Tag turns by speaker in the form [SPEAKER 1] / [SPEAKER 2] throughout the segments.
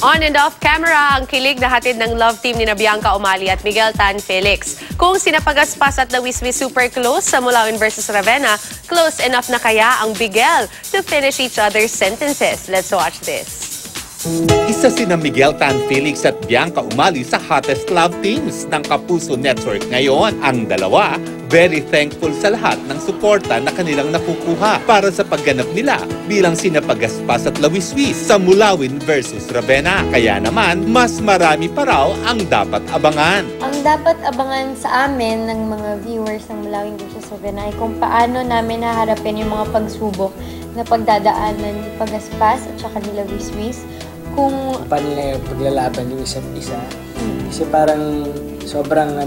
[SPEAKER 1] On and off camera, ang kilig na hatid ng love team ni Bianca Umali at Miguel Tan Felix. Kung sinapagaspas at nawiswi super close sa Mulawin versus Ravenna, close enough na kaya ang Bigel to finish each other's sentences. Let's watch this.
[SPEAKER 2] Isa sina Miguel Tan Felix at Bianca Umali sa hottest love teams ng Kapuso Network ngayon. Ang dalawa, very thankful sa lahat ng suporta na kanilang nakukuha para sa pagganap nila bilang sinapagaspas at lawiswis sa Mulawin versus Ravenna. Kaya naman, mas marami pa raw ang dapat abangan.
[SPEAKER 3] Ang dapat abangan sa amin ng mga viewers ng Mulawin versus Ravenna ay kung paano namin haharapin yung mga pagsubok na pagdadaanan ni Pagaspas at saka nila Wiswis. Kung
[SPEAKER 4] paano nila yung paglalaban yung isa't isa. Kasi parang sobrang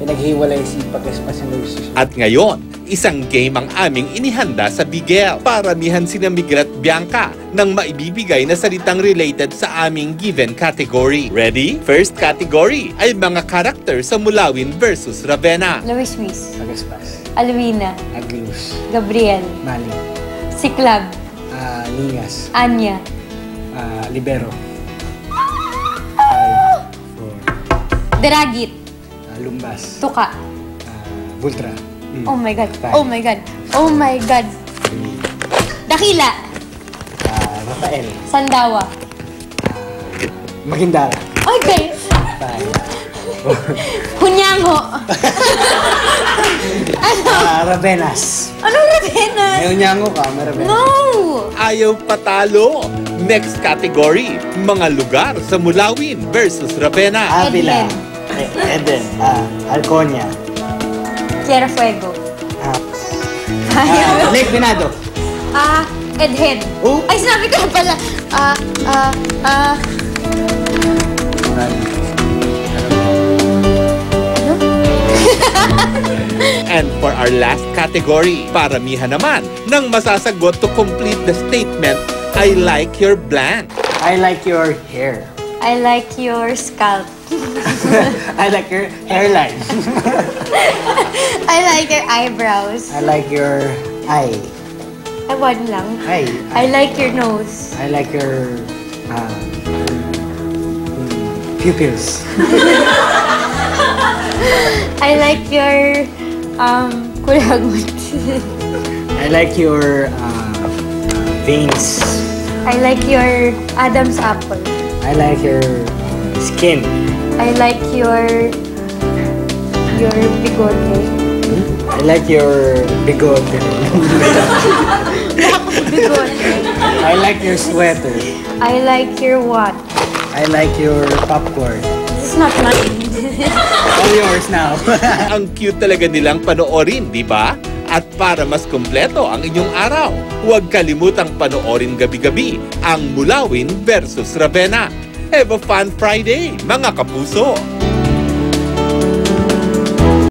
[SPEAKER 4] pinaghiwalay si Pagaspas and Wiswis.
[SPEAKER 2] At ngayon, isang game ang aming inihanda sa Bigel. Paramihan sina Miguel at Bianca nang maibibigay na salitang related sa aming given category. Ready? First category ay mga karakter sa Mulawin versus Ravenna.
[SPEAKER 3] Wiswis,
[SPEAKER 4] Pagaspas,
[SPEAKER 3] Alwina,
[SPEAKER 4] Aglius,
[SPEAKER 3] Gabriel,
[SPEAKER 4] Mali,
[SPEAKER 3] Siklab,
[SPEAKER 4] Lingas,
[SPEAKER 3] Anya,
[SPEAKER 4] Libero, 5, 4,
[SPEAKER 3] Deragit,
[SPEAKER 4] Lumbas,
[SPEAKER 3] Tuka.
[SPEAKER 4] Vultra,
[SPEAKER 3] Oh my God.
[SPEAKER 4] 5,
[SPEAKER 3] Oh my God. Oh my God. Dakila,
[SPEAKER 4] Rafael,
[SPEAKER 3] Sandawa.
[SPEAKER 4] Magindara,
[SPEAKER 3] Okay.
[SPEAKER 4] 5,
[SPEAKER 3] Hunyango. Ano?
[SPEAKER 4] Ravenas.
[SPEAKER 3] Anong Ravenas?
[SPEAKER 4] May unyango ka, may Ravenas.
[SPEAKER 3] No!
[SPEAKER 2] Ayaw patalo. Next category, mga lugar sa Mulawin versus Ravenna.
[SPEAKER 4] Avila, Eden, Alconia,
[SPEAKER 3] Tierra Fuego.
[SPEAKER 4] Lake Venado.
[SPEAKER 3] Edhead.
[SPEAKER 4] Oh.
[SPEAKER 3] Ay, sinabi ko na pala.
[SPEAKER 2] And for our last category, paramihan naman ng masasagot to complete the statement, I like your blank.
[SPEAKER 4] I like your hair.
[SPEAKER 3] I like your scalp.
[SPEAKER 4] I like your hairline.
[SPEAKER 3] I like your eyebrows.
[SPEAKER 4] I like your eye.
[SPEAKER 3] Ay, one lang.
[SPEAKER 4] Eye.
[SPEAKER 3] I like your nose.
[SPEAKER 4] I like your pupils.
[SPEAKER 3] I like your kulagot.
[SPEAKER 4] I like your veins.
[SPEAKER 3] I like your Adam's apple.
[SPEAKER 4] I like your skin.
[SPEAKER 3] I like your bigote.
[SPEAKER 4] I like your bigote.
[SPEAKER 3] Bigote.
[SPEAKER 4] I like your sweater.
[SPEAKER 3] I like your what?
[SPEAKER 4] I like your popcorn.
[SPEAKER 3] This is not mine.
[SPEAKER 4] All yours now.
[SPEAKER 2] Ang cute talaga nilang panoorin, di ba? At para mas kumpleto ang inyong araw, huwag kalimutang panoorin gabi-gabi ang Mulawin versus Ravenna. Have a fun Friday, mga kapuso!